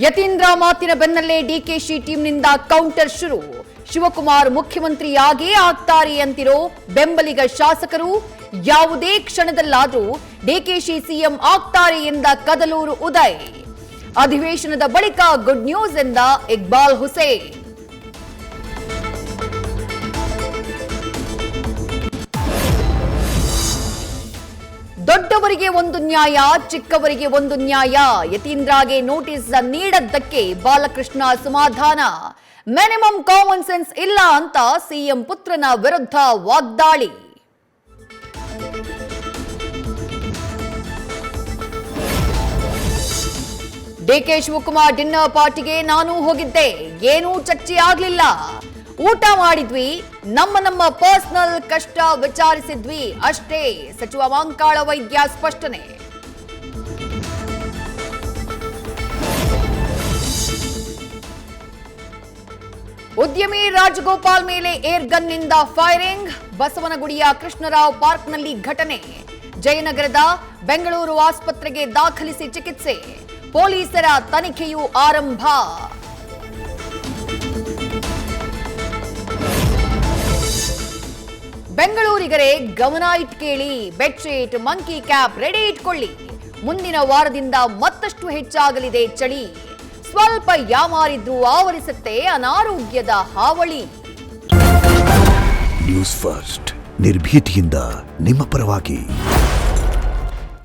ಯತೀಂದ್ರ ಮಾತಿನ ಬೆನ್ನಲ್ಲೇ ಡಿಕೆಶಿ ಟೀಮ್ನಿಂದ ಕೌಂಟರ್ ಶುರು. ಶಿವಕುಮಾರ್ ಮುಖ್ಯಮಂತ್ರಿಯಾಗೇ ಆಗ್ತಾರೆ ಅಂತಿರೋ ಬೆಂಬಲಿಗ ಶಾಸಕರು ಯಾವುದೇ ಕ್ಷಣದಲ್ಲಾದರೂ ಡಿಕೆಶಿ ಸಿಎಂ ಆಗ್ತಾರೆ ಎಂದ ಕದಲೂರು ಉದಯ್. ಅಧಿವೇಶನದ ಬಳಿಕ ಗುಡ್ ನ್ಯೂಸ್ ಎಂದ ಇಕ್ಬಾಲ್ ಹುಸೇನ್. ದೊಡ್ಡವರಿಗೆ ಒಂದು ನ್ಯಾಯ, ಚಿಕ್ಕವರಿಗೆ ಒಂದು ನ್ಯಾಯ. ಯತೀಂದ್ರಗೆ ನೋಟಿಸ್ ನೀಡದ್ದಕ್ಕೆ ಬಾಲಕೃಷ್ಣ ಅಸಮಾಧಾನ. ಮಿನಿಮಮ್ ಕಾಮನ್ ಸೆನ್ಸ್ ಇಲ್ಲ ಅಂತ ಸಿಎಂ ಪುತ್ರನ ವಿರುದ್ಧ ವಾಗ್ದಾಳಿ. ಡಿಕೆ ಶಿವಕುಮಾರ್ ಡಿನ್ನರ್ ಪಾರ್ಟಿಗೆ ನಾನು ಹೋಗಿದ್ದೆ, ಏನೂ ಚರ್ಚೆ ಆಗ್ಲಿಲ್ಲ. ಊಟ ಮಾಡಿದ್ವಿ, ನಮ್ಮ ಪರ್ಸನಲ್ ಕಷ್ಟ ವಿಚಾರಿಸಿದ್ವಿ ಅಷ್ಟೇ. ಸಚಿವ ಮಂಕಾಳ ವೈದ್ಯ ಸ್ಪಷ್ಟನೆ. ಉದ್ಯಮಿ ರಾಜಗೋಪಾಲ್ ಮೇಲೆ ಏರ್ ಗನ್ ನಿಂದ ಫೈರಿಂಗ್. ಬಸವನಗುಡಿಯ ಕೃಷ್ಣರಾವ್ ಪಾರ್ಕ್ನಲ್ಲಿ ಘಟನೆ. ಜಯನಗರದ ಬೆಂಗಳೂರು ಆಸ್ಪತ್ರೆಗೆ ದಾಖಲಿಸಿ ಚಿಕಿತ್ಸೆ. ಪೊಲೀಸರ ತನಿಖೆಯೂ ಆರಂಭ. ಬೆಂಗಳೂರಿಗರೇ ಗಮನ ಇಟ್ಟು ಕೇಳಿ, ಬೆಡ್ಶೀಟ್, ಮಂಕಿ ಕ್ಯಾಪ್ ರೆಡಿ ಇಟ್ಕೊಳ್ಳಿ. ಮುಂದಿನ ವಾರದಿಂದ ಮತ್ತಷ್ಟು ಹೆಚ್ಚಾಗಲಿದೆ ಚಳಿ. ಸ್ವಲ್ಪ ಯಾಮಾರಿದ್ದು ಆವರಿಸುತ್ತೆ ಅನಾರೋಗ್ಯದ ಹಾವಳಿ. ನ್ಯೂಸ್ ಫಸ್ಟ್, ನಿರ್ಭೀತಿಯಿಂದ ನಿಮ್ಮ ಪರವಾಗಿ.